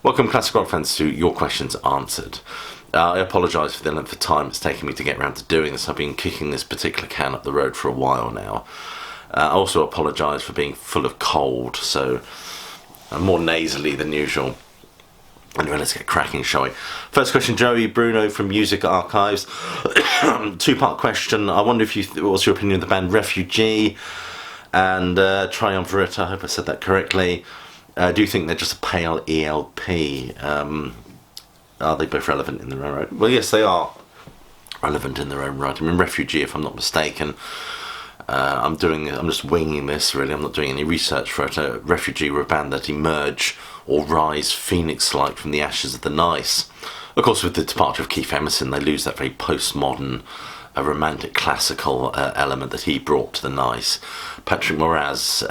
Welcome, classic rock fans, to Your Questions Answered. I apologise for the length of time it's taken me to get around to doing this. I've been kicking this particular can up the road for a while now. I also apologise for being full of cold, so I'm more nasally than usual. Anyway, let's get cracking, shall we? First question, Joey Bruno from Music Archives. Two-part question. I wonder what's your opinion of the band Refugee and Triumvirate? I hope I said that correctly. Do you think they're just a pale ELP? Are they both relevant in their own right? Well, yes, they are relevant in their own right. I mean, Refugee, if I'm not mistaken, I'm just winging this, really. I'm not doing any research for it. Refugee were a band that emerge or rise phoenix-like from the ashes of the nice. Of course, with the departure of Keith Emerson, they lose that very postmodern, romantic, classical element that he brought to the nice. Patrick Moraz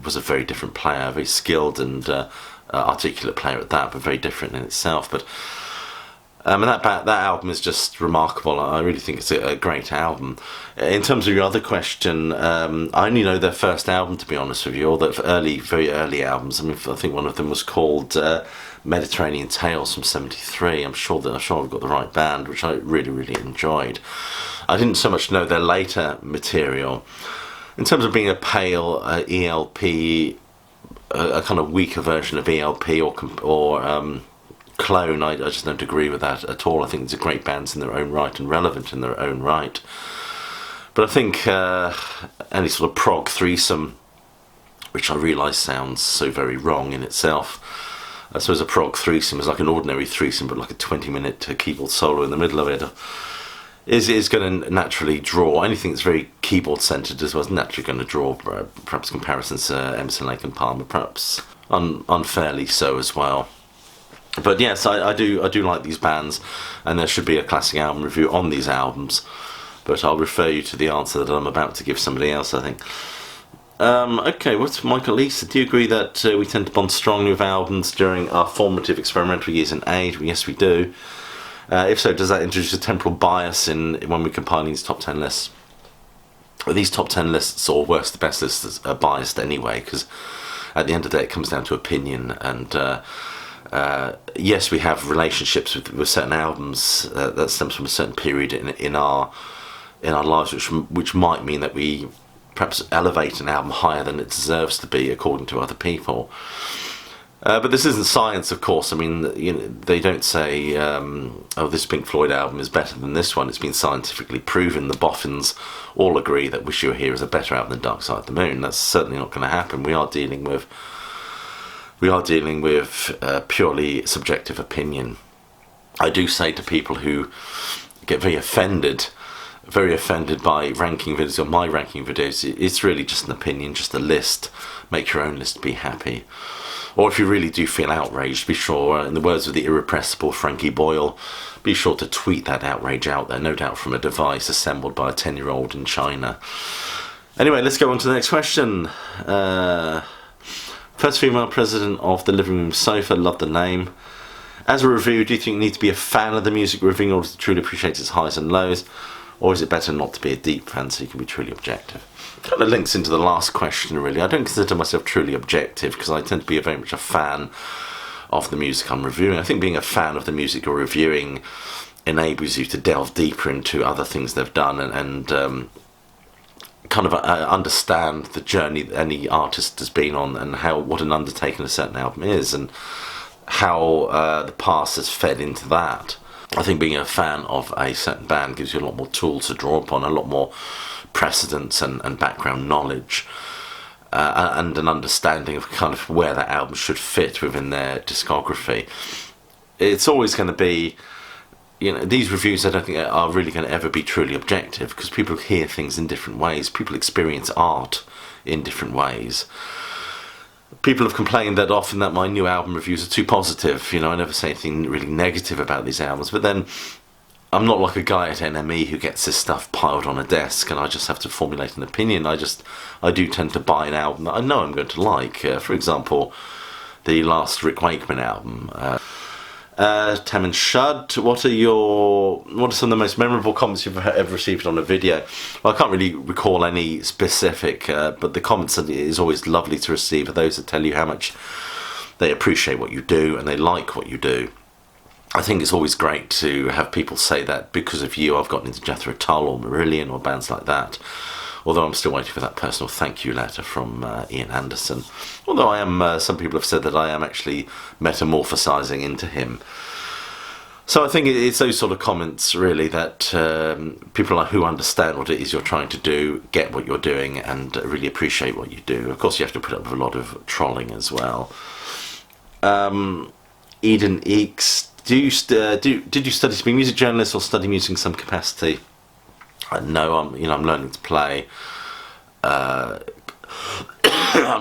was a very different player, very skilled and articulate player at that, but very different in itself. But and that album is just remarkable. I really think it's a great album. In terms of your other question, I only know their first album, to be honest with you, or their very early albums. I mean, I think one of them was called Mediterranean Tales from '73. I'm sure I've got the right band, which I really enjoyed. I didn't so much know their later material. In terms of being a pale ELP, a kind of weaker version of ELP or clone, I just don't agree with that at all. I think these are great bands in their own right and relevant in their own right. But I think any sort of prog threesome, which I realise sounds so very wrong in itself. I suppose a prog threesome is like an ordinary threesome, but like a 20-minute keyboard solo in the middle of it is going to naturally draw anything that's very keyboard centred as well. Is naturally going to draw perhaps comparisons to Emerson, Lake and Palmer, perhaps unfairly so as well. But yes, I do like these bands, and there should be a classic album review on these albums. But I'll refer you to the answer that I'm about to give somebody else, I think. Okay, what's Michael Lisa? Do you agree that we tend to bond strongly with albums during our formative experimental years in age? Well, yes, we do. If so, does that introduce a temporal bias when we compile these top 10 lists? Well, these top 10 lists, or worse, the best lists, are biased anyway, because at the end of the day, it comes down to opinion. And yes, we have relationships with certain albums that stems from a certain period in our lives, which might mean that we perhaps elevate an album higher than it deserves to be according to other people. But this isn't science, of course. I mean, they don't say, oh, this Pink Floyd album is better than this one. It's been scientifically proven. The boffins all agree that Wish You Were Here is a better album than Dark Side of the Moon. That's certainly not going to happen. We are dealing with purely subjective opinion. I do say to people who get very offended by ranking videos or my ranking videos, it's really just an opinion, just a list. Make your own list, be happy. Or if you really do feel outraged, be sure, in the words of the irrepressible Frankie Boyle, be sure to tweet that outrage out there, no doubt from a device assembled by a 10-year-old in China. Anyway, let's go on to the next question. First female president of the Living Room Sofa, love the name. As a reviewer, do you think you need to be a fan of the music review in order to truly appreciate its highs and lows? Or is it better not to be a deep fan so you can be truly objective? Kind of links into the last question, really. I don't consider myself truly objective because I tend to be very much a fan of the music I'm reviewing. I think being a fan of the music you're reviewing enables you to delve deeper into other things they've done and kind of understand the journey that any artist has been on and what an undertaking a certain album is and how the past has fed into that. I think being a fan of a certain band gives you a lot more tools to draw upon, a lot more precedents and background knowledge, and an understanding of kind of where that album should fit within their discography. It's always going to be, these reviews I don't think are really going to ever be truly objective because people hear things in different ways. People experience art in different ways. People have complained that often that my new album reviews are too positive. I never say anything really negative about these albums, but then I'm not like a guy at NME who gets his stuff piled on a desk and I just have to formulate an opinion. I do tend to buy an album that I know I'm going to like. For example, the last Rick Wakeman album. Tam and Shud, what are some of the most memorable comments you've ever received on a video? Well, I can't really recall any specific, but the comments is always lovely to receive, are those that tell you how much they appreciate what you do and they like what you do. I think it's always great to have people say that because of you I've gotten into Jethro Tull or Marillion or bands like that. Although I'm still waiting for that personal thank you letter from Ian Anderson. Although I am, some people have said that I am actually metamorphosizing into him. So I think it's those sort of comments really that people who understand what it is you're trying to do, get what you're doing and really appreciate what you do. Of course you have to put up with a lot of trolling as well. Eden Eeks, did you study to be a music journalist or study music in some capacity? No, I'm learning to play. I'm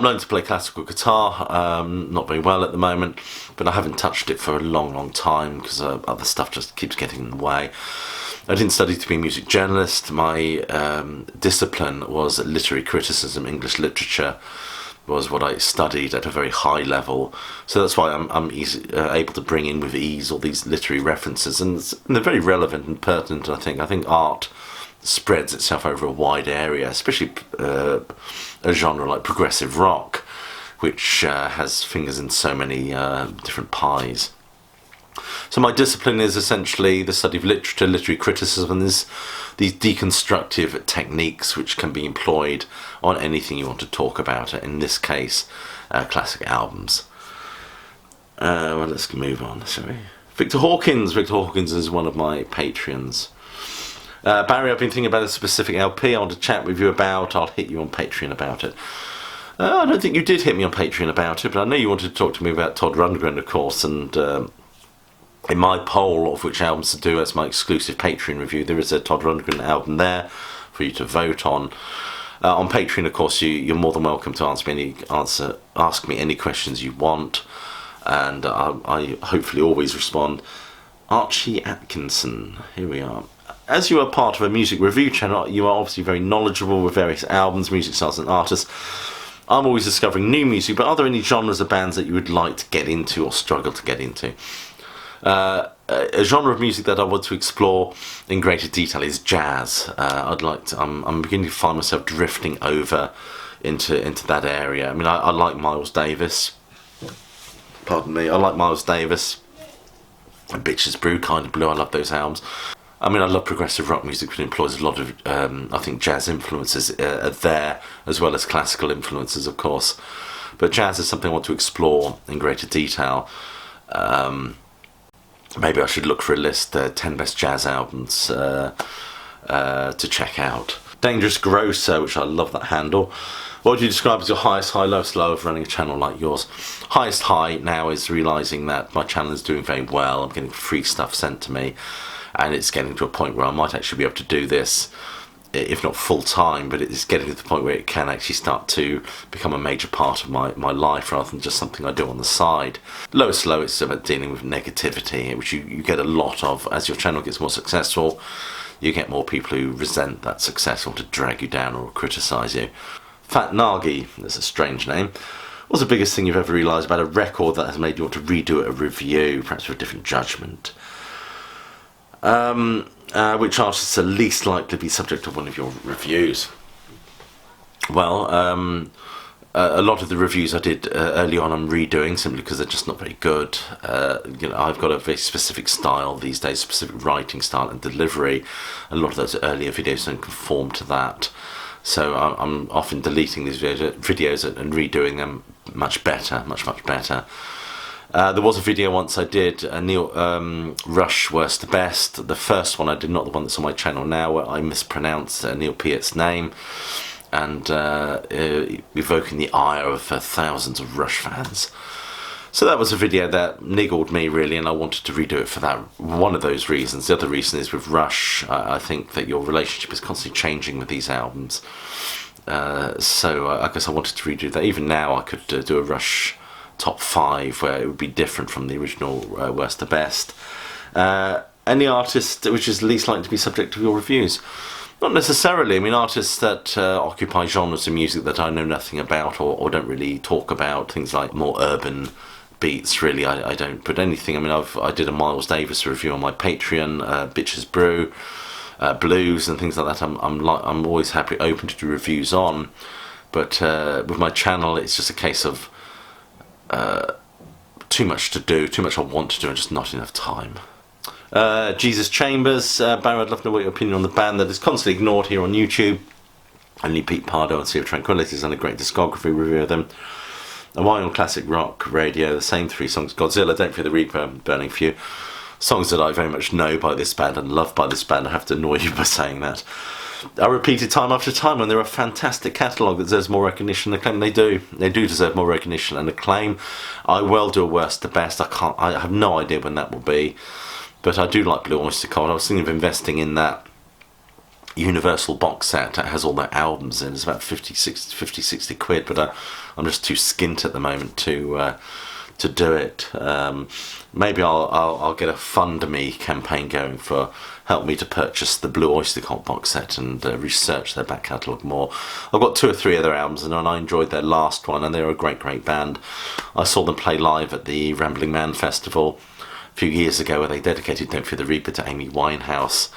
learning to play classical guitar. Not very well at the moment, but I haven't touched it for a long time because other stuff just keeps getting in the way. I didn't study to be a music journalist. My discipline was literary criticism. English literature was what I studied at a very high level, so that's why I'm able to bring in with ease all these literary references, and they're very relevant and pertinent. I think art spreads itself over a wide area, especially a genre like progressive rock, which has fingers in so many different pies. So my discipline is essentially the study of literature, literary criticism, and there's these deconstructive techniques which can be employed on anything you want to talk about. In this case, classic albums. Well, let's move on, shall we? Victor Hawkins. Victor Hawkins is one of my Patreons. Barry, I've been thinking about a specific LP I want to chat with you about. I'll hit you on Patreon about it. I don't think you did hit me on Patreon about it, but I know you wanted to talk to me about Todd Rundgren, of course, and in my poll of which albums to do as my exclusive Patreon review, there is a Todd Rundgren album there for you to vote on. On Patreon, of course, you're more than welcome to ask me any questions you want, and I hopefully always respond. Archie Atkinson, here we are. As you are part of a music review channel, you are obviously very knowledgeable with various albums, music styles and artists. I'm always discovering new music, but are there any genres of bands that you would like to get into or struggle to get into? A genre of music that I want to explore in greater detail is jazz. I'm beginning to find myself drifting over into that area. I mean, I like Miles Davis. Pardon me, I like Miles Davis. And Bitches Brew, Kind of Blue, I love those albums. I mean, I love progressive rock music, which employs a lot of, I think, jazz influences there, as well as classical influences, of course. But jazz is something I want to explore in greater detail. Maybe I should look for a list, 10 best jazz albums to check out. Dangerous Grocer, which I love that handle. What would you describe as your highest high, lowest low of running a channel like yours? Highest high now is realising that my channel is doing very well. I'm getting free stuff sent to me, and it's getting to a point where I might actually be able to do this, if not full time, but it's getting to the point where it can actually start to become a major part of my life rather than just something I do on the side. Lowest low is about dealing with negativity, which you get a lot of. As your channel gets more successful, you get more people who resent that success or to drag you down or criticise you. Fat Nagi, that's a strange name. What's the biggest thing you've ever realised about a record that has made you want to redo a review, perhaps with a different judgment? Which artists are least likely to be subject to one of your reviews? Well, a lot of the reviews I did early on I'm redoing simply because they're just not very good. I've got a very specific style these days, specific writing style and delivery. A lot of those earlier videos don't conform to that. So I'm often deleting these videos and redoing them much better, much better. There was a video once I did, Neil Rush Worst to Best, the first one I did, not the one that's on my channel now, where I mispronounced Neil Peart's name and evoking the ire of thousands of Rush fans. So that was a video that niggled me really, and I wanted to redo it for that, one of those reasons. The other reason is with Rush, I think that your relationship is constantly changing with these albums. So I guess I wanted to redo that. Even now I could do a Rush top 5 where it would be different from the original Worst to Best. Any artist which is least likely to be subject to your reviews? Not necessarily. I mean, artists that occupy genres of music that I know nothing about or don't really talk about, things like more urban beats, really, I don't put anything. I mean, I did a Miles Davis review on my Patreon, Bitches Brew, blues and things like that. I'm always happy, open to do reviews on, but with my channel, it's just a case of too much to do, too much I want to do, and just not enough time. Jesus Chambers, Barry, I'd love to know what your opinion on the band that is constantly ignored here on YouTube. Only Pete Pardo and Sea of Tranquility has done a great discography review of them. And why on classic rock radio, the same 3 songs, Godzilla, Don't Fear the Reaper, Burning Few, songs that I very much know by this band and love by this band. I have to annoy you by saying that. I repeat it time after time when they're a fantastic catalogue that deserves more recognition and acclaim. They do deserve more recognition and acclaim. I will do a worst to best. I have no idea when that will be, but I do like Blue Oyster Cult. I was thinking of investing in that Universal box set that has all their albums in. It's about 50, 60 quid, but I'm just too skint at the moment to do it. Maybe I'll get a Fund Me campaign going for help me to purchase the Blue Oyster Cult box set and research their back catalogue more. I've got 2 or 3 other albums and I enjoyed their last one, and they're a great band. I saw them play live at the Rambling Man Festival a few years ago where they dedicated Don't Fear the Reaper to Amy Winehouse.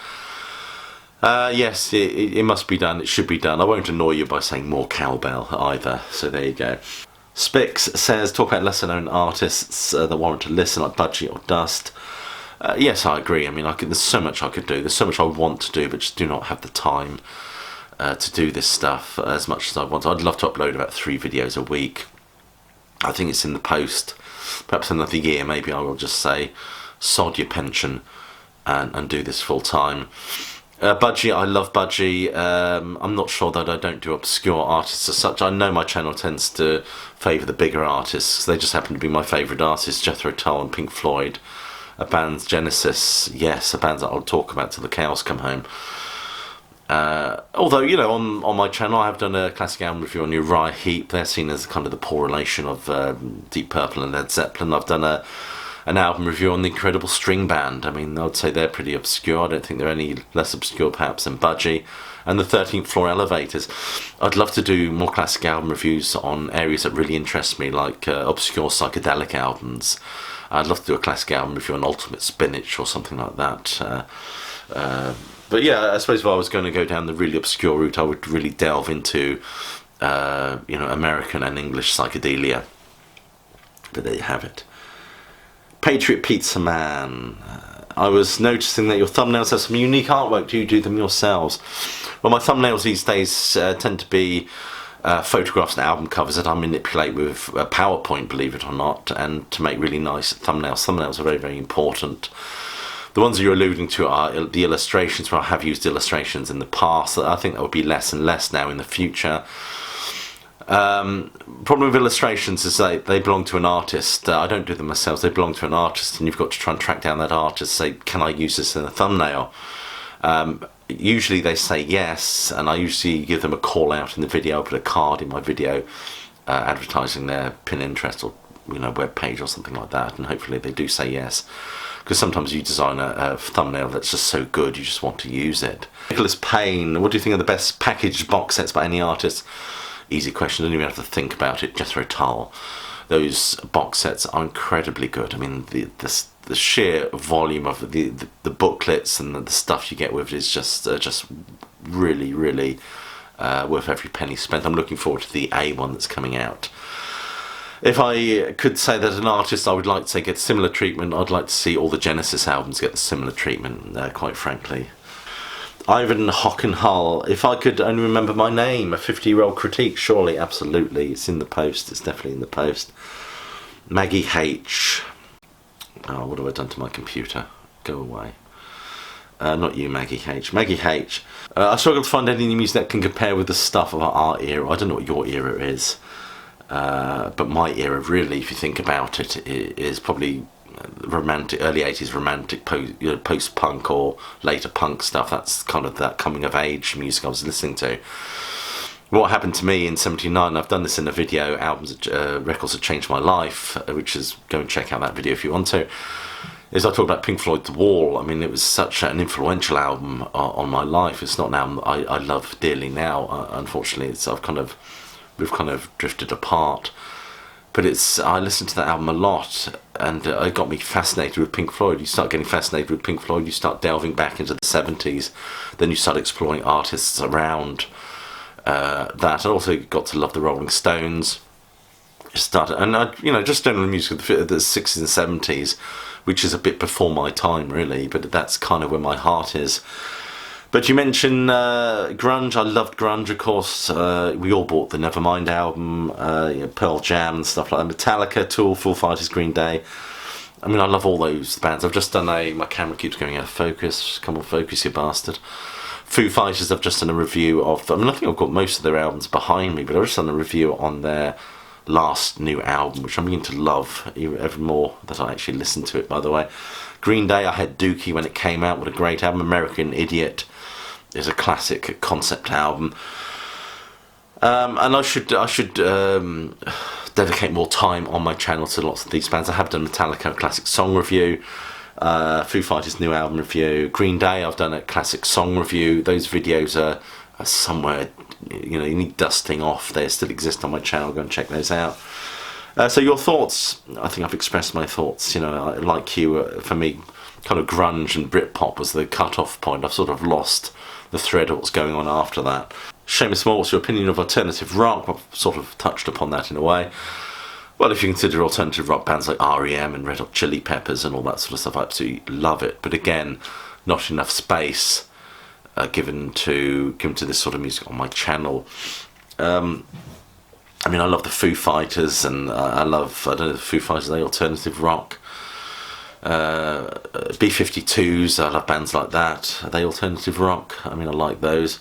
Yes, it must be done, it should be done. I won't annoy you by saying more cowbell either, so there you go. Spix says, talk about lesser known artists that warrant to listen, like Budgie or Dust. Yes, I agree. I mean, there's so much I could do. There's so much I want to do, but just do not have the time to do this stuff as much as I want. I'd love to upload about 3 videos a week. I think it's in the post. Perhaps another year, maybe I will just say, sod your pension and do this full time. Budgie, I love Budgie. I'm not sure that I don't do obscure artists as such. I know my channel tends to favour the bigger artists. They just happen to be my favourite artists, Jethro Tull and Pink Floyd. A band's Genesis, yes, a band that I'll talk about till the cows come home. Although, you know, on my channel I have done a classic album review on Uriah Heep. They're seen as kind of the poor relation of Deep Purple and Led Zeppelin. I've done an album review on the Incredible String Band. I mean, I would say they're pretty obscure. I don't think they're any less obscure perhaps than Budgie. And the 13th Floor Elevators. I'd love to do more classic album reviews on areas that really interest me, like obscure psychedelic albums. I'd love to do a classic album review on Ultimate Spinach or something like that. But yeah, I suppose if I was going to go down the really obscure route, I would really delve into American and English psychedelia. But there you have it. Patriot Pizza Man. I was noticing that your thumbnails have some unique artwork. Do you do them yourselves? Well, my thumbnails these days tend to be photographs and album covers that I manipulate with PowerPoint, believe it or not, and to make really nice thumbnails. Thumbnails are very, very important. The ones that you're alluding to are the illustrations, where I have used illustrations in the past. I think that would be less and less now in the future. Problem with illustrations is they belong to an artist. I don't do them myself. They belong to an artist, and you've got to try and track down that artist, say, can I use this in a thumbnail? Usually they say yes, and I usually give them a call out in the video. I put a card in my video advertising their Pinterest or web page or something like that, and hopefully they do say yes, because sometimes you design a thumbnail that's just so good you just want to use it. Nicholas Payne, what do you think are the best packaged box sets by any artist? Easy question, don't even have to think about it. Jethro Tull. Those box sets are incredibly good. I mean, the sheer volume of the booklets and the stuff you get with it is just really, really worth every penny spent. I'm looking forward to the A one that's coming out. If I could say that an artist I would like to say gets similar treatment, I'd like to see all the Genesis albums get the similar treatment, quite frankly. Ivan Hockenhull, if I could only remember my name, a 50-year-old critique, surely, absolutely. It's in the post, it's definitely in the post. Maggie H. Oh, what have I done to my computer? Go away. Not you, Maggie H. Maggie H. I struggle to find any music that can compare with the stuff of our era. I don't know what your era is. But my era, really, if you think about it, is probably romantic, early 80s romantic post-punk or later punk stuff. That's kind of that coming of age music I was listening to. What happened to me in 79, I've done this in a video, records that changed my life, which is, go and check out that video if you want to, is I talked about Pink Floyd's The Wall. I mean, it was such an influential album on my life. It's not an album I love dearly now, unfortunately. We've kind of drifted apart. But I listened to that album a lot, and it got me fascinated with Pink Floyd. You start getting fascinated with Pink Floyd, you start delving back into the 70s, then you start exploring artists around that. I also got to love the Rolling Stones. started, and just general music of the 60s and 70s, which is a bit before my time really, but that's kind of where my heart is. But you mentioned grunge. I loved grunge, of course. We all bought the Nevermind album, Pearl Jam and stuff like that. Metallica, Tool, Foo Fighters, Green Day. I mean, I love all those bands. I've just done my camera keeps going out of focus. Come on, focus, you bastard. Foo Fighters, I've just done a review of. I think I've got most of their albums behind me, but I've just done a review on their last new album, which I'm beginning to love even more that I actually listened to it, by the way. Green Day, I had Dookie when it came out. What a great album. American Idiot is a classic concept album. And I should dedicate more time on my channel to lots of these bands. I have done Metallica classic song review, Foo Fighters new album review, Green Day I've done a classic song review. Those videos are somewhere, you need dusting off. They still exist on my channel. Go and check those out. So your thoughts? I think I've expressed my thoughts. Like you, for me, kind of grunge and Britpop was the cut-off point. I've sort of lost the thread of what's going on after that. Seamus Moore, what's your opinion of alternative rock? I've sort of touched upon that in a way. Well, if you consider alternative rock bands like R.E.M. and Red Hot Chili Peppers and all that sort of stuff, I absolutely love it. But again, not enough space given to this sort of music on my channel. I mean, I love the Foo Fighters, and I don't know, the Foo Fighters, are they alternative rock? B-52s, I love bands like that. Are they alternative rock? I mean, I like those.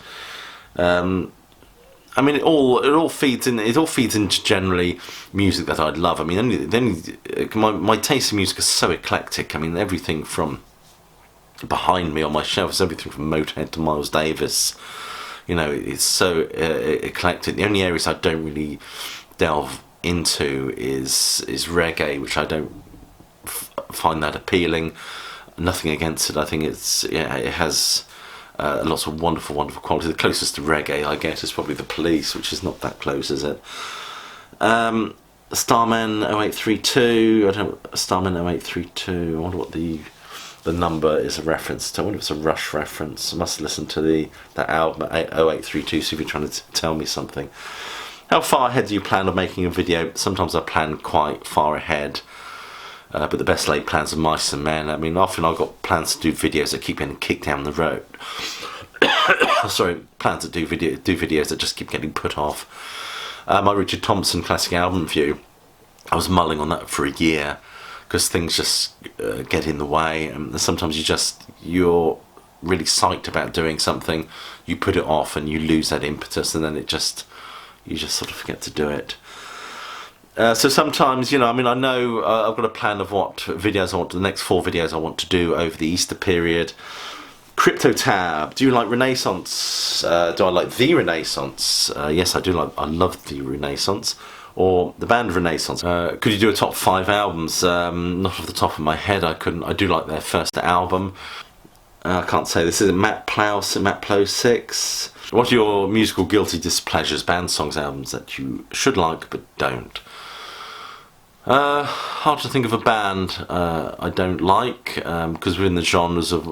I mean, it all feeds in. It all feeds into generally music that I'd love. I mean, my taste in music is so eclectic. I mean, everything from behind me on my shelf is everything from Motorhead to Miles Davis. It's so eclectic. The only areas I don't really delve into is reggae, which I don't find that appealing. Nothing against it. I think it has lots of wonderful quality. The closest to reggae I get is probably The Police, which is not that close, is it? Starman 0832. Starman 0832. I wonder what the number is a reference to. I wonder if it's a Rush reference. I must listen to that album at 0832, see if you're trying to tell me something. How far ahead do you plan on making a video? Sometimes I plan quite far ahead. But the best laid plans are mice and men. I mean, often I've got plans to do videos that keep getting kicked down the road. Sorry, plans to do videos that just keep getting put off. My Richard Thompson classic album review, I was mulling on that for a year because things just get in the way, and sometimes you're really psyched about doing something, you put it off and you lose that impetus, and then you just sort of forget to do it. So sometimes, I mean, I know I've got a plan of what videos I want, the next 4 videos I want to do over the Easter period. Crypto Tab, do you like Renaissance? Do I like The Renaissance? Yes, I do I love The Renaissance, or the band Renaissance. Could you do a top 5 albums? Not off the top of my head, I couldn't. I do like their first album. I can't say this. Is it Matt Plow 6? What are your musical guilty displeasures, band songs, albums that you should like but don't? Hard to think of a band I don't like, because within the genres of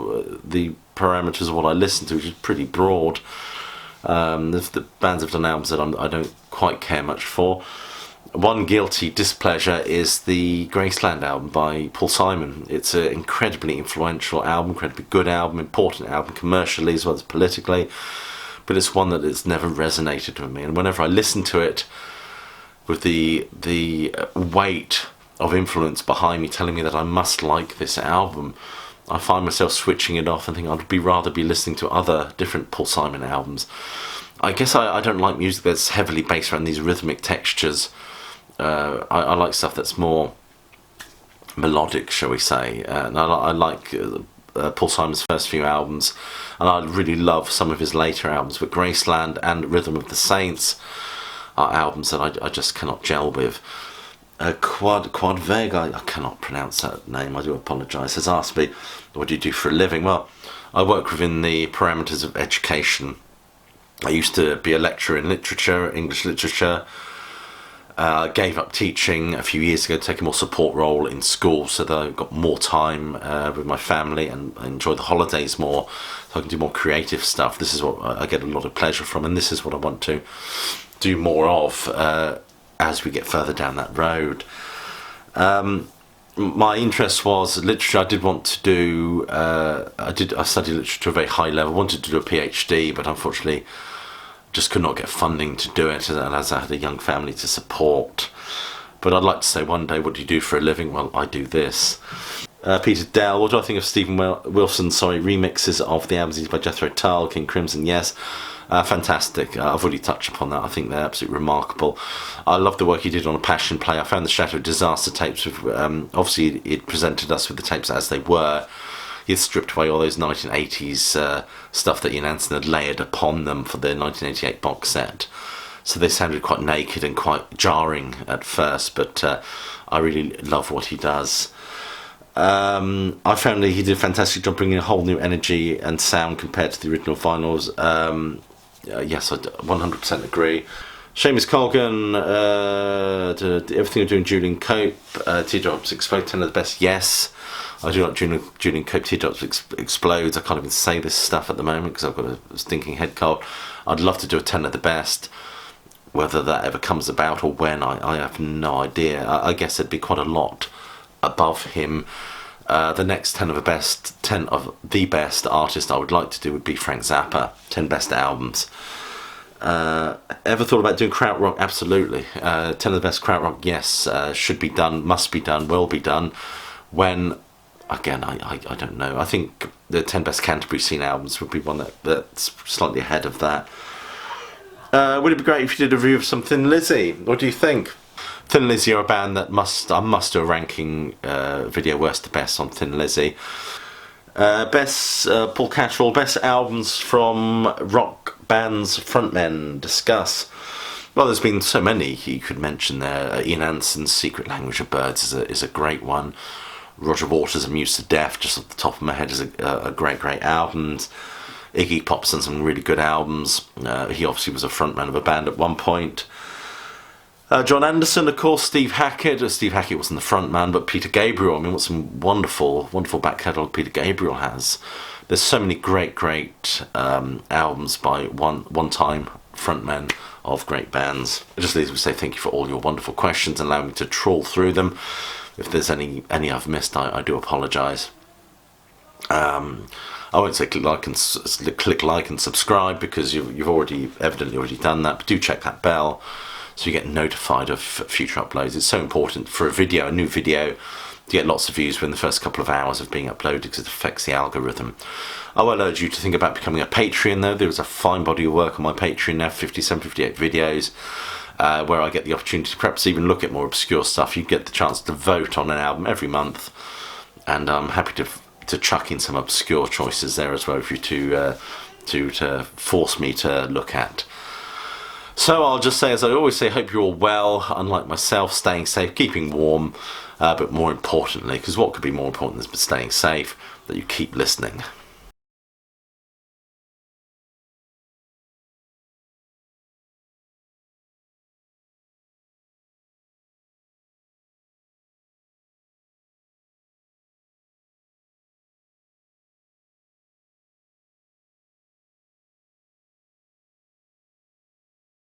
the parameters of what I listen to, which is pretty broad. The bands have done albums that I don't quite care much for. One guilty displeasure is the Graceland album by Paul Simon. It's an incredibly influential album, incredibly good album, important album commercially as well as politically, but it's one that has never resonated with me, and whenever I listen to it with the weight of influence behind me telling me that I must like this album, I find myself switching it off and think I'd rather be listening to other different Paul Simon albums. I guess I don't like music that's heavily based around these rhythmic textures. I like stuff that's more melodic, shall we say, and I like Paul Simon's first few albums, and I really love some of his later albums, but Graceland and Rhythm of the Saints are albums that I just cannot gel with. Quad Veg, I cannot pronounce that name, I do apologise, has asked me, what do you do for a living? Well, I work within the parameters of education. I used to be a lecturer in literature, English literature. Gave up teaching a few years ago to take a more support role in school so that I've got more time with my family and I enjoy the holidays more, so I can do more creative stuff. This is what I get a lot of pleasure from, and this is what I want to do more of. as we get further down that road. My interest was literature. I did want to do. I studied literature to a very high level. Wanted to do a PhD, but unfortunately, just could not get funding to do it, and as I had a young family to support. But I'd like to say one day, what do you do for a living? Well, I do this. Peter Dell, what do I think of Stephen Wilson's remixes of the albums by Jethro Tull, King Crimson? Yes, fantastic. I've already touched upon that. I think they're absolutely remarkable. I love the work he did on A Passion Play. I found the Shadow Disaster tapes, obviously it presented us with the tapes as they were. He had stripped away all those 1980s stuff that Ian Anderson had layered upon them for the 1988 box set. So they sounded quite naked and quite jarring at first, but I really love what he does. I found that he did a fantastic job bringing a whole new energy and sound compared to the original vinyls. Yes, I 100% agree. Seamus Colgan, everything I'm doing, Julian Cope, Teardrops Explode, 10 of the best, yes. I do like Julian Cope, Teardrops Explodes. I can't even say this stuff at the moment because I've got a stinking head cold. I'd love to do a 10 of the best. Whether that ever comes about or when, I have no idea. I guess it'd be quite a lot above him. The next 10 of the best artist I would like to do would be Frank Zappa, 10 best albums. Ever thought about doing krautrock? Absolutely. 10 of the best krautrock, yes, should be done, must be done, will be done. When, again, I don't know. I think the 10 best Canterbury scene albums would be one that's slightly ahead of that. Would it be great if you did a review of some Thin Lizzy? What do you think? Thin Lizzy are a band that I must do a ranking video worst to best on Thin Lizzy. Best Paul Catterall, best albums from rock bands frontmen, discuss. Well, there's been so many you could mention there. Ian Anderson's Secret Language of Birds is a great one. Roger Waters' Amused to Death, just off the top of my head, is a great album. Iggy Pop's done some really good albums. He obviously was a frontman of a band at one point. John Anderson, of course, Steve Hackett. Steve Hackett wasn't the frontman, but Peter Gabriel. I mean, what some wonderful back catalogue Peter Gabriel has. There's so many great albums by one-time frontmen of great bands. It just leaves me to say thank you for all your wonderful questions and allow me to trawl through them. If there's any I've missed, I do apologise. I won't say click like and subscribe because you've evidently already done that, but do check that bell so you get notified of future uploads. It's so important for a new video, to get lots of views within the first couple of hours of being uploaded because it affects the algorithm. I will urge you to think about becoming a Patreon though. There's a fine body of work on my Patreon now, 58 videos, where I get the opportunity to perhaps even look at more obscure stuff. You get the chance to vote on an album every month, and I'm happy to chuck in some obscure choices there as well for you to force me to look at. So I'll just say, as I always say, hope you're all well, unlike myself, staying safe, keeping warm, but more importantly, because what could be more important than staying safe, that you keep listening.